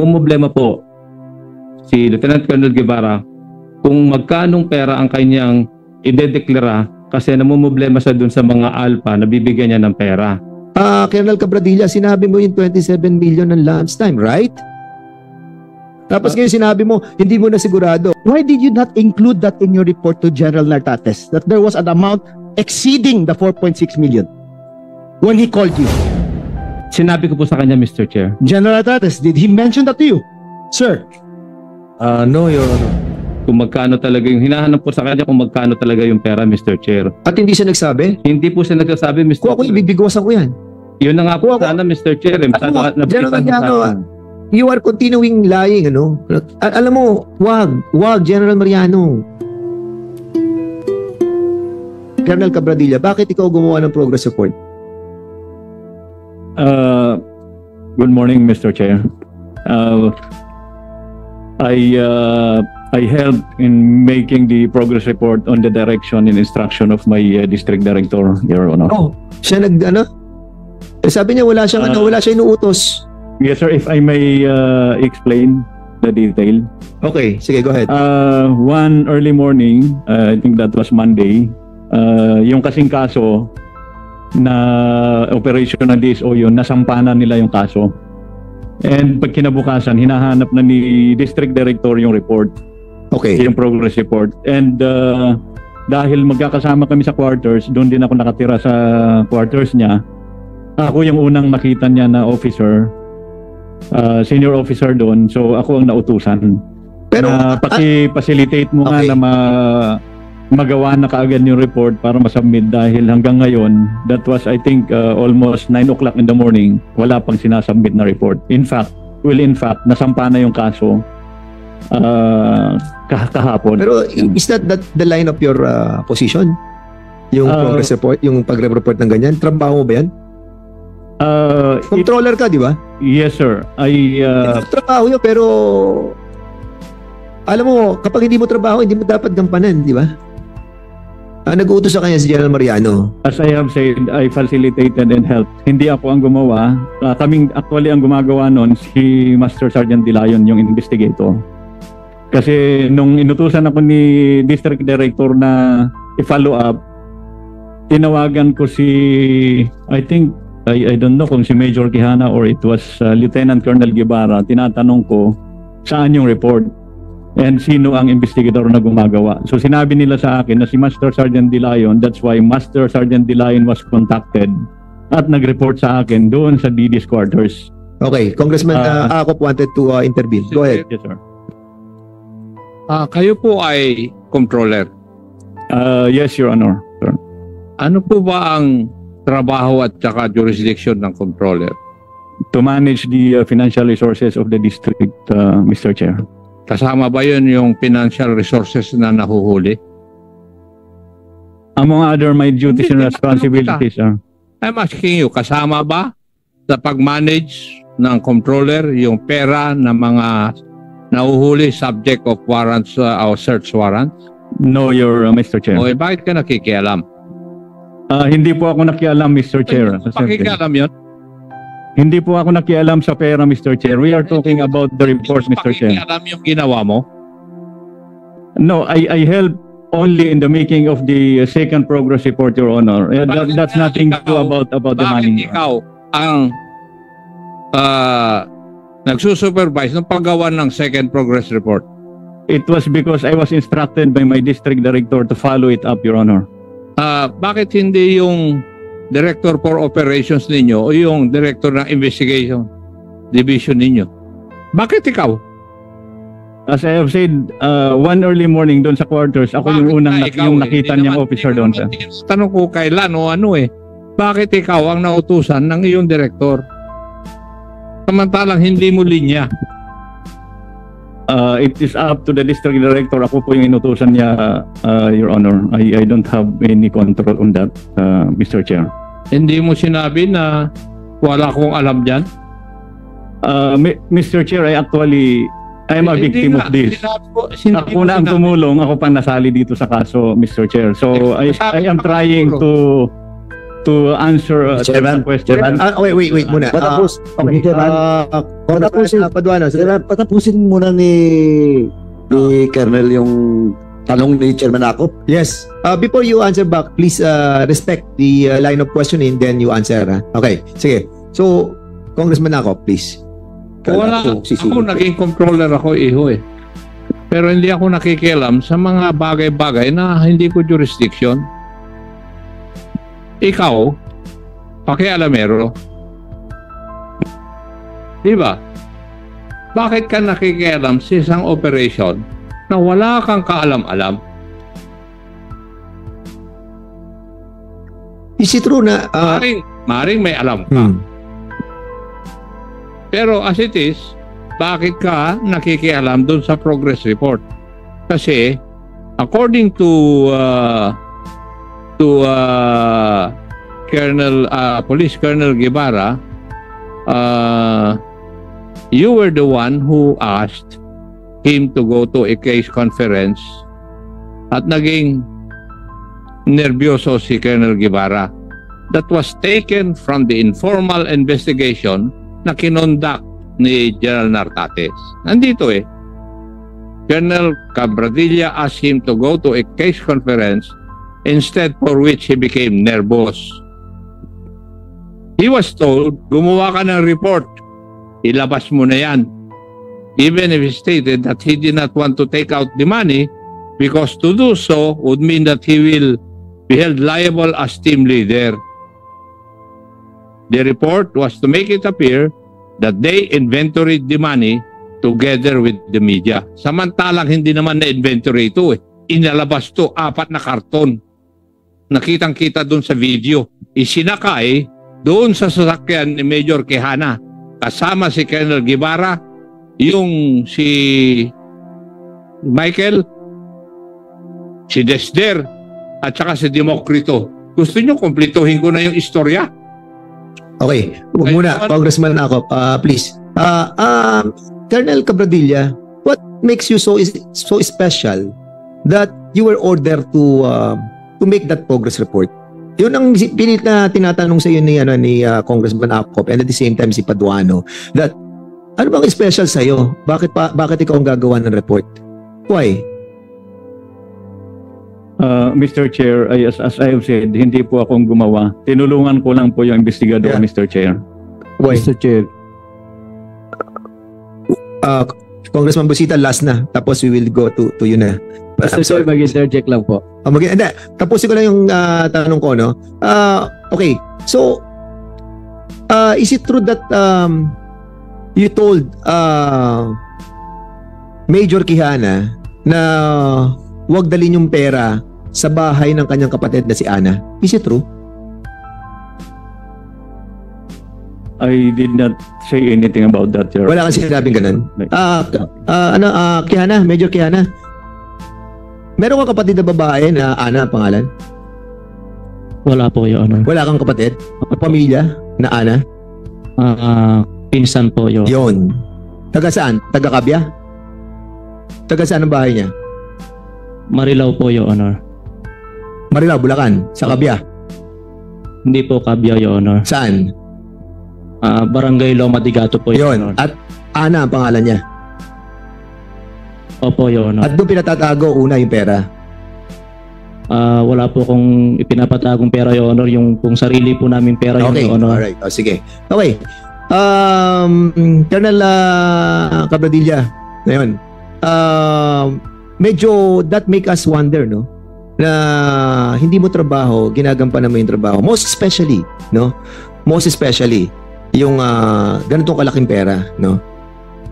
namumblema po si Lieutenant Colonel Guevara kung magkanong pera ang kanyang idedeklara kasi namumblema siya dun sa mga alpha na bibigyan niya ng pera. Colonel Cabradilla, sinabi mo yung 27 million ng lunchtime, right? Tapos ngayon sinabi mo, hindi mo na sigurado. Why did you not include that in your report to General Nartates, that there was an amount exceeding the 4.6 million when he called you? Sinabi ko po sa kanya, Mr. Chair. General Nartates, did he mention that to you, sir? No, Your Honor. Kung magkano talaga yung hinahanap po sa kanya kung magkano talaga yung pera, Mr. Chair. At hindi siya nagsabi? Hindi po siya nagsasabi, Mr. Kung ako Chair. ibibigwasan ko yan. Yun na nga po sana, Mr. Chair. General Mariano, you are continuing lying, ano? Alam mo, wag, General Mariano. Colonel Cabradilla, bakit ikaw gumawa ng progress report? Good morning, Mr. Chair. I helped in making the progress report on the direction and instruction of my district director, Your Honor. Oh, siya sabi niya wala siyang wala siya inuutos. Yes, sir. If I may explain the detail. Okay, sige, go ahead. One early morning, I think that was Monday, yung kasing kaso na operation ng DSO yun, nasampanan nila yung kaso. And pag kinabukasan, hinahanap na ni District Director yung report. Okay. Yung progress report. And dahil magkakasama kami sa quarters, doon din ako nakatira sa quarters niya. Ako yung unang makita niya na officer, senior officer doon. So ako ang nautusan. Pero paki-facilitate mo okay. nga na magawa na kaagad yung report para masubmit dahil hanggang ngayon, that was I think almost 9 o'clock in the morning, wala pang sinasubmit na report. In fact, nasampa na yung kaso kahapon. Pero is that the line of your position? Yung progress report, yung pagre-report ng ganyan? Trabaho mo ba yan? Controller ka, di ba? Yes, sir. Trabaho yun, pero alam mo, kapag hindi mo trabaho, hindi mo dapat gampanan, di ba? Nag-uutos sa kanya si General Mariano. As I have said, I facilitated and helped. Hindi ako ang gumawa. Kaming actually ang gumagawa noon si Master Sergeant Dilayon, yung investigator. Kasi nung inutusan ako ni District Director na i-follow up, tinawagan ko si, I think, I don't know kung si Major Quijana or it was Lieutenant Colonel Guevara. Tinatanong ko saan yung report and sino ang investigator na gumagawa. So sinabi nila sa akin na si Master Sergeant Dilayon, that's why Master Sergeant Dilayon was contacted at nag-report sa akin doon sa DD's quarters. Okay, Congressman Acop wanted to intervene. Go ahead. Yes, sir. Kayo po ay controller. Yes, Your Honor. Sir. Ano po ba ang trabaho at saka jurisdiction ng controller? To manage the financial resources of the district, Mr. Chair. Kasama ba yun yung financial resources na nahuhuli? Among other my duties and responsibilities, sir. I'm asking you, kasama ba sa pag-manage ng controller yung pera ng mga nahuhuli subject of warrants or search warrants? No, Mr. Chair. O bakit ka nakikialam? Hindi po ako nakialam, Mr. Chair. Pakikialam yun? Hindi po ako nakialam sa pera, Mr. Chair. We are talking about the report, Mr. Chair. Pakikialam yung ginawa mo? No, I helped only in the making of the second progress report, Your Honor. That's nothing to about the money. Bakit ikaw ang nagsusupervise ng paggawa ng second progress report? It was because I was instructed by my district director to follow it up, Your Honor. Bakit hindi yung Director for Operations ninyo o yung Director ng Investigation Division ninyo? Bakit ikaw? As I have said, one early morning doon sa quarters, ako yung unang nakita niyang officer doon. Tanong ko kailan o ano eh. Bakit ikaw ang nautusan ng iyong Director? Samantalang hindi mo linya. It is up to the district director. Ako po yung inutusan niya, Your Honor. I don't have any control on that, Mr. Chair. Hindi mo sinabi na wala akong alam dyan? Mr. Chair, I'm a victim of this. Ako na ang tumulong, ako pa nasali dito sa kaso, Mr. Chair. So I am trying to to answer Chairman, the question. Chairman. Wait muna. Patapos. Okay. Chairman. Patapusin, Paduano. Chairman, patapusin muna ni Colonel yung tanong ni Chairman Akop. Yes. Before you answer back, please respect the line of questioning, then you answer. Okay, sige. So, Congressman ako, please. Wala. Ako naging controller ako, iho eh. Pero hindi ako nakikialam sa mga bagay-bagay na hindi ko jurisdiction. Ikaw, pakialamero. Di ba? Bakit ka nakikialam sa isang operation na wala kang kaalam-alam? Is it true na... Maring may alam ka. Pero as it is, bakit ka nakikialam doon sa progress report? Kasi according to Police Colonel Guevara, you were the one who asked him to go to a case conference at naging nervyoso si Colonel Guevara. That was taken from the informal investigation na kinonduct ni General Nartates. Nandito eh. Colonel Cabradilla asked him to go to a case conference, instead for which he became nervous. He was told, gumawa ka ng report, ilabas mo na yan. Even if he stated that he did not want to take out the money because to do so would mean that he will be held liable as team leader. The report was to make it appear that they inventoried the money together with the media. Samantalang hindi naman na-inventory ito eh. Inalabas to 4 na karton. Nakitang-kita doon sa video. Isinakay doon sa sasakyan ni Major Quijana. Kasama si Colonel Guevara, yung si Michael, si Desder, at saka si Demokrito. Gusto nyo kumplituhin ko na yung istorya? Okay, huwag muna, Congressman ako, please. Colonel Cabradilla, what makes you so special that you were ordered to make that progress report? Yun ang pilit na tinatanong sa iyo ni Congressman Akop and at the same time si Paduano, that ano bang special sa iyo? Bakit ikaw ang gagawa ng report? Why? Mr. Chair, as I have said, hindi po akong gumawa. Tinulungan ko lang po yung investigador, Mr. Chair. Why? Mr. Chair. Congressman Busita, last na. Tapos we will go to you na. Mr. Chair, mag-interject lang po. Hindi, tapusin ko lang yung tanong ko, no? Okay, so, is it true that you told Major Quijana na huwag dalhin yung pera sa bahay ng kanyang kapatid na si Ana? Is it true? I did not say anything about that, Your Wala kang sinabing ganun? Quijana, Major Quijana, meron kang kapatid na babae na Ana ang pangalan? Wala po, Your Honor. Wala kang kapatid? Pamilya na Ana? Pinsan po, Your Honor. Yun. Taga saan? Taga Kabya? Taga saan ang bahay niya? Marilao po, Your Honor. Marilao, Bulacan. Sa Kabya. Hindi po Kabya, Your Honor. Saan? Barangay Loma de Gato po, Your Honor. Yun. At Ana ang pangalan niya. Opo, Your Honor. At doon pinatatago una yung pera. Wala po kung ipinapatagong pera, Your Honor. Yung kung sarili po namin pera, Okay, Your Honor. alright. Sige. Okay. Colonel Cabradilla, ngayon, medyo that make us wonder, no? Na hindi mo trabaho, ginagampanan mo yung trabaho. Most especially, no? Most especially, yung ganitong kalaking pera, no?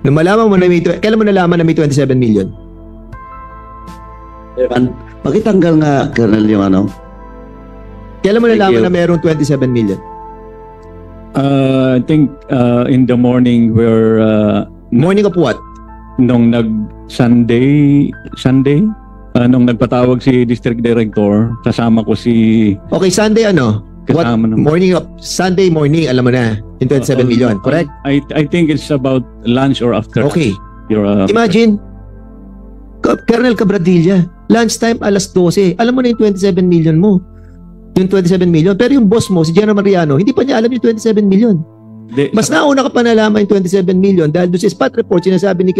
Nung malaman mo na kailan mo nalaman na may 27 million? Pakitanggal nga, Colonel, yung ano. Kailan mo nalaman na mayroong 27 million? I think in the morning where Morning of what? nung nung nagpatawag si District Director, kasama ko si Okay, Sunday ano? What kasama ng morning of Sunday morning, alam mo na, yung 27 million, correct? I think it's about lunch or after. Okay. Your Imagine, Colonel Cabradilla, lunchtime 12:00. Alam mo na yung 27 million mo. yung 27 million. Pero yung boss mo, si General Mariano, hindi pa niya alam yung 27 million. Mas nauna ka pa nalaman yung 27 million dahil doon sa spot report, sinasabi ni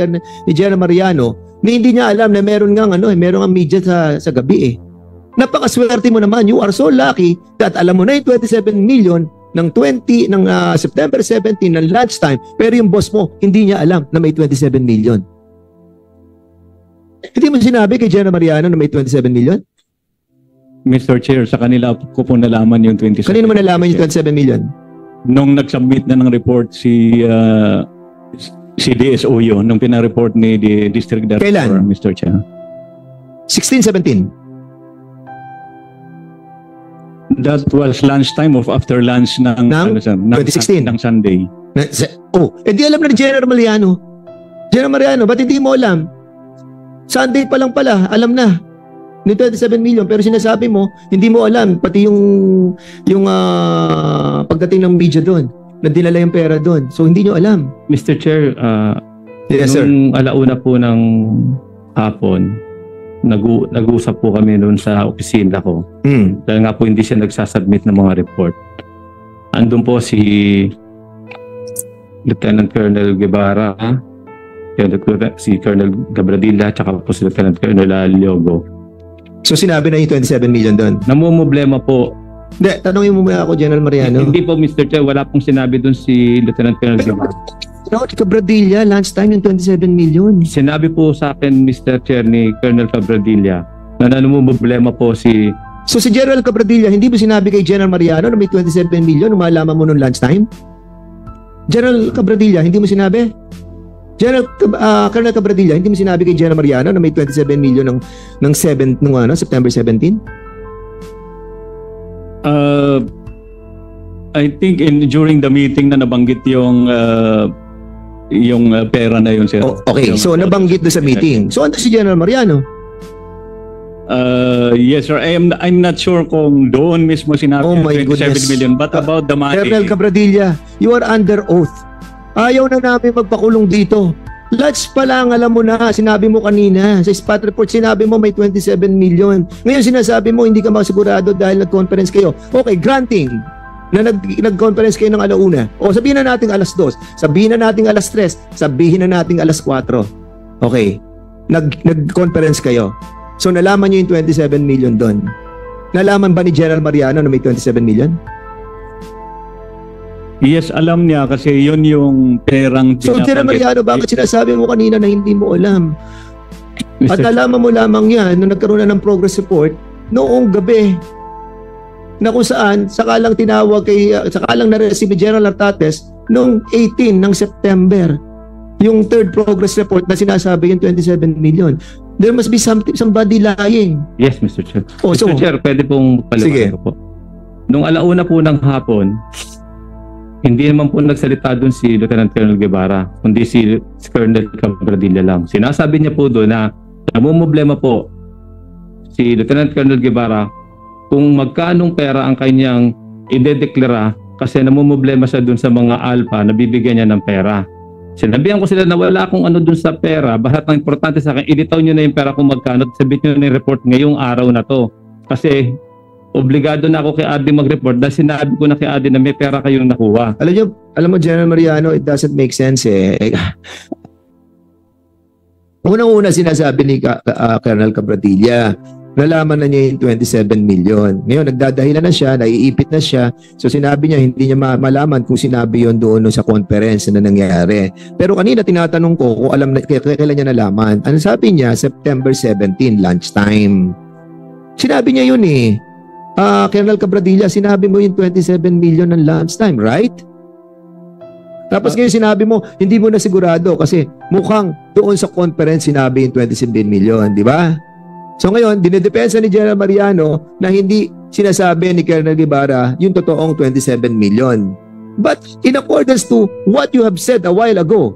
General Mariano na hindi niya alam na meron nga meron nga media sa gabi eh. Napakaswerte mo naman. You are so lucky that alam mo na yung 27 million ng September 17 ng lunchtime, pero yung boss mo, hindi niya alam na may 27 million. Hindi mo sinabi kay General Mariano na may 27 million? Mr. Chair, sa kanila ko po nalaman yung 27. Kanino mo nalaman yung 27 million? Nung nag-submit na ng report si DSOyo, nung pinareport ni District Director, Kailan? Mr. Chair. 16, 17? That was lunchtime of after lunch ng 2016? ng Sunday. Di alam na ni General Mariano. General Mariano, ba't hindi mo alam? Sunday pa lang pala, alam na ni 27 million, pero sinasabi mo, hindi mo alam, pati yung pagdating ng media doon, na dinala yung pera doon. So, hindi nyo alam. Mr. Chair, Yes, sir. nung alauna po ng hapon, nag-usap po kami noon sa opisina ko. Dahil nga po hindi siya nagsasubmit ng mga report. Andun po si Lieutenant Colonel Guevara, si Colonel Gabradilla, tsaka po si Lieutenant Colonel Aliogo. So, sinabi na yung 27 million doon. Namumblema po. Hindi, tanongin mo muna ako, General Mariano. Hindi po, Mr. Chair, wala pong sinabi doon si Lieutenant Colonel Guevara. Cabradilla, lunchtime yung 27 million. Sinabi po sa akin, Mr. Chair, ni Colonel Cabradilla, na namumblema po si... So si General Cabradilla, hindi mo sinabi kay General Mariano na may 27 million nung malaman mo nung lunchtime? General Cabradilla, hindi mo sinabi? Colonel Cabradilla, hindi mo sinabi kay General Mariano na may 27 million ng September 17? I think during the meeting na nabanggit yung pera na yun, sir. Okay, so nabanggit doon sa meeting. So ano si General Mariano? Yes, sir. I'm not sure kung doon mismo sinabi Oh my 27 goodness. million, but about the money. Colonel Cabradilla, you are under oath. Ayaw na namin magpakulong dito. Lunch pa lang, alam mo na, sinabi mo kanina. Sa spot report, sinabi mo may 27 million. Ngayon sinasabi mo, hindi ka masigurado dahil nag-conference kayo. Okay, granting na nag-conference kayo ng alauna. O sabihin na natin alas 2, sabihin na natin alas 3, sabihin na natin alas 4. Okay, nag-conference kayo. So nalaman nyo yung 27 million doon. Nalaman ba ni General Mariano na may 27 million? Yes, alam niya kasi yun yung perang So General Mariano, bakit sinasabi mo kanina na hindi mo alam? At nalaman mo lamang yan nung nagkaroon na ng progress report noong gabi na kung saan sakalang na-receive ni General Nartates noong 18 ng September yung third progress report na sinasabi yung 27 million. There must be somebody lying. Yes, Mr. Chair. So, Mr. Chair, pwede pong paliwanag ko po. Nung alauna po ng hapon, hindi naman po nagsalita doon si Lieutenant Colonel Guevara, kundi si Colonel Cabradilla lang. Sinasabi niya po doon na namumblema po si Lieutenant Colonel Guevara kung magkanong pera ang kanyang idedeklara kasi namumblema siya doon sa mga alpha na bibigyan niya ng pera. Sinabihan ko sila na wala akong ano doon sa pera, bahat ang importante sa akin, ilitaw niyo na yung pera kung magkano at sabihin niyo na yung report ngayong araw na to. Kasi obligado na ako kay Adi mag-report dahil sinabi ko na kay Adi na may pera kayong nakuha. Alam mo, General Mariano, it doesn't make sense eh. Unang-una sinasabi ni Colonel Cabradilla, nalaman na niya yung 27 million. Ngayon, nagdadahilan na siya, naiipit na siya. So sinabi niya, hindi niya malaman kung sinabi yon doon sa conference na nangyari. Pero kanina tinatanong ko kung alam na, kailan niya nalaman. Ano sabi niya? September 17, lunchtime. Sinabi niya yun eh. Colonel Cabradilla, sinabi mo yung 27 million ng lunchtime, right? Tapos ngayon sinabi mo, hindi mo na sigurado kasi mukhang doon sa conference sinabi yung 27 million, di ba? So ngayon, dinidepensa ni General Mariano na hindi sinasabi ni Colonel Guevara yung totoong 27 million. But in accordance to what you have said a while ago,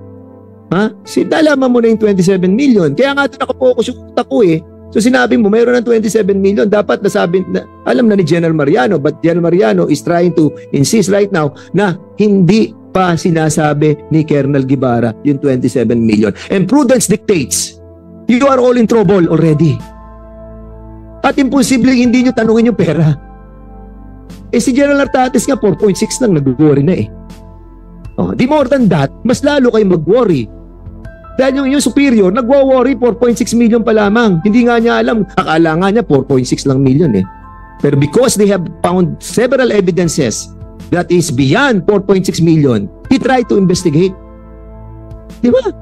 nalaman mo na yung 27 million. Kaya nga nakapokus yung utak ko eh. So sinabi mo, mayroon ng 27 million. Dapat nasabi, alam na ni General Mariano, but General Mariano is trying to insist right now na hindi pa sinasabi ni Colonel Guevara yung 27 million. And prudence dictates, you are all in trouble already. At imposible hindi nyo tanungin yung pera. si General Nartates nga 4.6 lang, nag-worry na eh. Di more than that, mas lalo kayo mag-worry. Dahil yung superior, nagwo-worry 4.6 million pa lamang. Hindi nga niya alam, akala nga niya 4.6 lang million eh. Pero because they have found several evidences that is beyond 4.6 million, he tried to investigate. Di ba?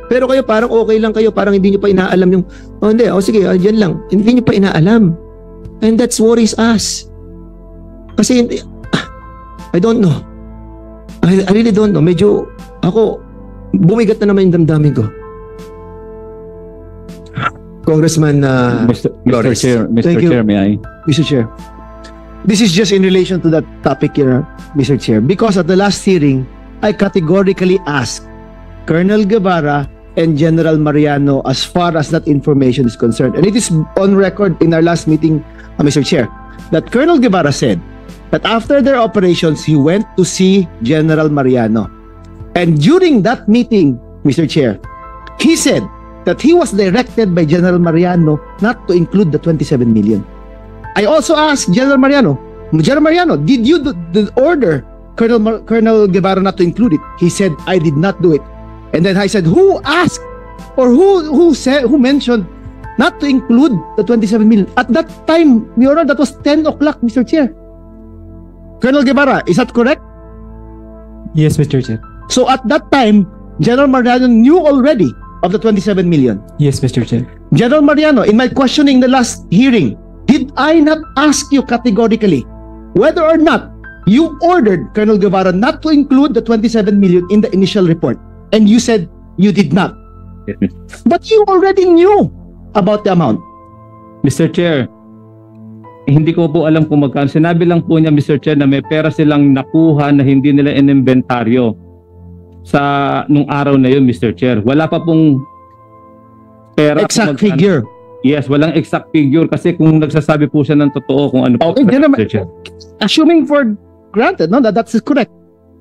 Pero kayo parang okay lang kayo, parang hindi nyo pa inaalam yung, sige, yan lang. Hindi nyo pa inaalam. And that's worries us. Kasi, I don't know. I really don't know. Medyo, ako, bumigat na naman yung damdamin ko. Congressman Mr. Flores. Chair, Mr. Thank you. Chair, may I? Mr. Chair. This is just in relation to that topic here, Mr. Chair. Because at the last hearing, I categorically asked Colonel Guevara and General Mariano as far as that information is concerned. And it is on record in our last meeting, Mr. Chair, that Colonel Guevara said that after their operations, he went to see General Mariano. And during that meeting, Mr. Chair, he said that he was directed by General Mariano not to include the 27 million. I also asked General Mariano, did you order Colonel Guevara not to include it? He said, I did not do it. And then I said, who asked or who mentioned not to include the 27 million? At that time, Your Honor, that was 10 o'clock, Mr. Chair. Colonel Guevara, is that correct? Yes, Mr. Chair. So at that time, General Mariano knew already of the 27 million. Yes, Mr. Chair. General Mariano, in my questioning the last hearing, did I not ask you categorically whether or not you ordered Colonel Guevara not to include the 27 million in the initial report? And you said you did not. Yes, Mr. But you already knew about the amount. Mr. Chair, hindi ko po alam kung magkano. Sinabi lang po niya, Mr. Chair, na may pera silang nakuha na hindi nila in-inventaryo sa nung araw na yun, Mr. Chair. Wala pa pong pera. Exact figure. Yes, walang exact figure kasi kung nagsasabi po siya ng totoo kung ano po. Okay, Mr. Chair. Assuming for granted, no, that's correct.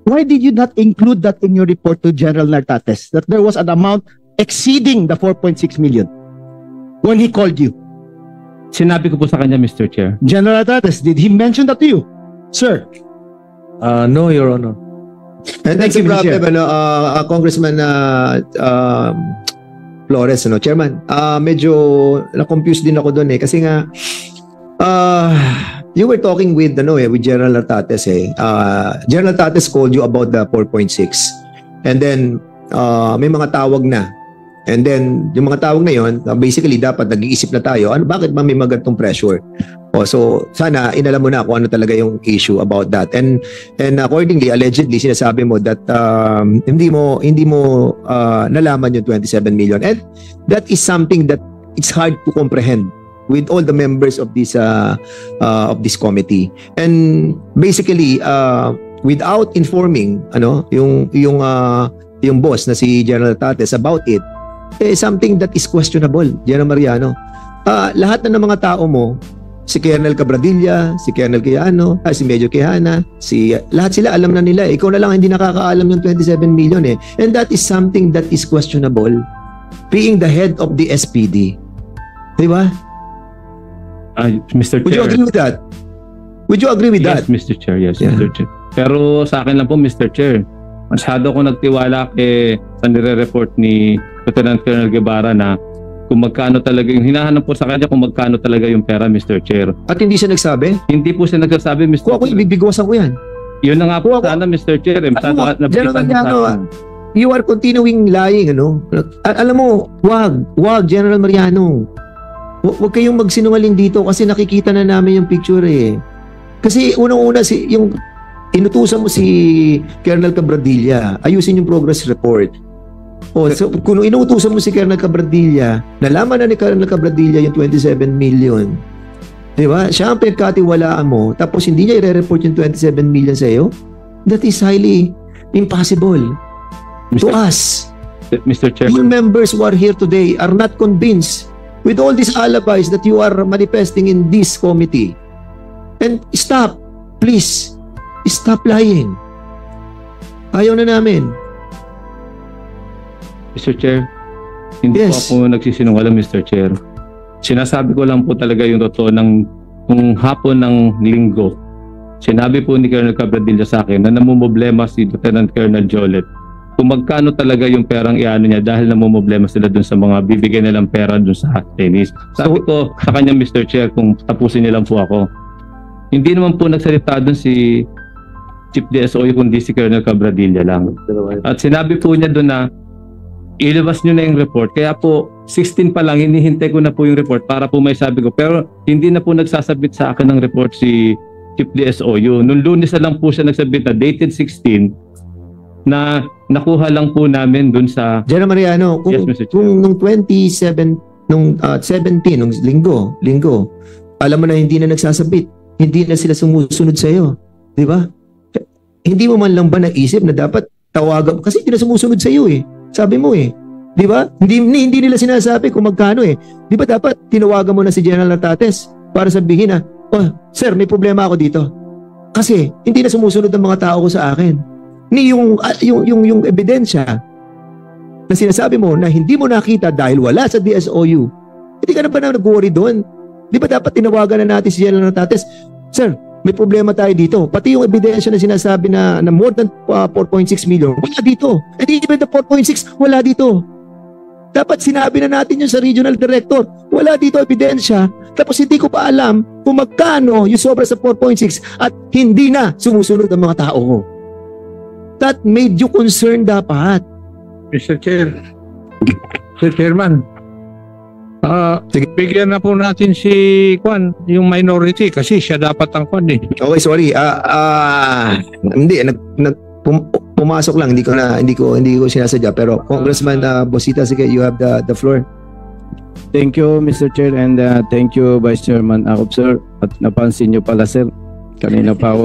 Why did you not include that in your report to General Nartates, that there was an amount exceeding the 4.6 million when he called you? Sinabi ko po sa kanya, Mr. Chair. General Nartates, did he mention that to you, sir? No, Your Honor. And that's Thank the you, Mr. problem, Congressman Flores, Chairman. Medyo na-confused din ako doon kasi nga you were talking with General Nartates General Nartates called you about the 4.6 and then may mga tawag na. And then, yung mga tawag na yun, basically, dapat nag-iisip na tayo, bakit ba may mga ganitong pressure? So, sana, inalam mo na kung ano talaga yung issue about that. And accordingly, allegedly, sinasabi mo that hindi mo nalaman yung 27 million. And that is something that it's hard to comprehend with all the members of this committee. And basically, without informing yung boss na si General Nartates about it, something that is questionable, General Mariano. Lahat na ng mga tao mo, si Colonel Cabradilla, si Colonel Quijano, si Major Quijana, lahat sila alam na nila. Ikaw na lang hindi nakakaalam yung 27 million eh. And that is something that is questionable being the head of the SPD. Di ba? Mr. Chair. Would you agree with that? Would you agree with Yes, that? Mr. Chair. Yes, Yeah. Mr. Chair. Pero sa akin lang po, Mr. Chair, masyado ko nagtiwala sa nire-report ni Lieutenant Colonel Guevara na kung magkano talaga yung hinahanap po sa kanya kung magkano talaga yung pera, Mr. Chair. At hindi siya nagsabi? Hindi po siya nagsasabi, Mr. Kung ako Chair. ibibigwasan ko yan. Yun na nga po sana, Mr. Chair. General Mariano, you are continuing lying, Alam mo, wag, General Mariano. Wag kayong magsinungaling dito kasi nakikita na namin yung picture eh. Kasi unang-una, yung inutusan mo si Colonel Cabradilla, ayusin yung progress report. So, kung inutusan mo si Colonel Cabradilla, nalaman na ni Colonel Cabradilla yung 27 million. Di ba? Siya ang pinagkatiwalaan mo, tapos hindi niya i-report yung 27 million sa iyo? That is highly impossible to us. Mr. Chair. Your members who are here today are not convinced with all these alibis that you are manifesting in this committee. And stop. Please. Stop lying. Ayaw na namin. Mr. Chair, hindi Yes. po ako nagsisinungaling, Mr. Chair. Sinasabi ko lang po talaga yung totoo ng kung hapon ng linggo, sinabi po ni Colonel Cabradilla sa akin na namumblema si Lieutenant Colonel Jolet kung magkano talaga yung perang iano niya dahil namumblema sila dun sa mga bibigyan nilang pera dun sa Chinese. Sabi ko sa kanya, Mr. Chair, kung tapusin niya lang po ako. Hindi naman po nagsalita dun si Chief DSOU kundi si Colonel Cabradilla lang. At sinabi po niya dun na ilabas niyo na yung report. Kaya po 16 pa lang hinihintay ko na po yung report para po may sabi ko. Pero hindi na po nagsasabit sa akin ng report si Chief DSOU. Noong Lunes na lang po siya nagsabit na dated 16 na nakuha lang po namin dun sa General Mariano, kung, Yes, Mr. Chair. kung nung 17, nung 17, nung linggo, alam mo na hindi na nagsasabit. Hindi na sila sumusunod sa iyo. Di ba? Hindi mo man lang ba naisip na dapat tawagan, kasi hindi na sumusunod sa iyo eh. Sabi mo eh. Di ba? Hindi nila sinasabi kung magkano eh. Di ba dapat tinawagan mo na si General Natates para sabihin na, oh, sir, may problema ako dito. Kasi hindi na sumusunod ang mga tao ko sa akin. Ni yung ebidensya na sinasabi mo na hindi mo nakita dahil wala sa DSOU, hindi ka na ba nag-worry doon? Di ba dapat tinawagan na natin si General Natates, sir, may problema tayo dito. Pati yung ebidensya na sinasabi na more than 4.6 million, wala dito. And even the 4.6, wala dito. Dapat sinabi na natin yun sa regional director. Wala dito ebidensya. Tapos hindi ko pa alam kung magkano yung sobra sa 4.6 at hindi na sumusunod ang mga tao ko. That made you concerned dapat. Mr. Chair. Mr. Chairman. Bigyan na po natin si Kwan, yung minority kasi siya dapat ang Kwan eh. Okay, sorry. Hindi pumasok lang, hindi ko sinasadya, pero Congressman Bosita, sige, you have the floor. Thank you, Mr. Chair, and thank you, Vice Chairman Akop, sir. At napansin nyo pala, sir, kanina pa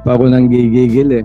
ako nanggigigil eh.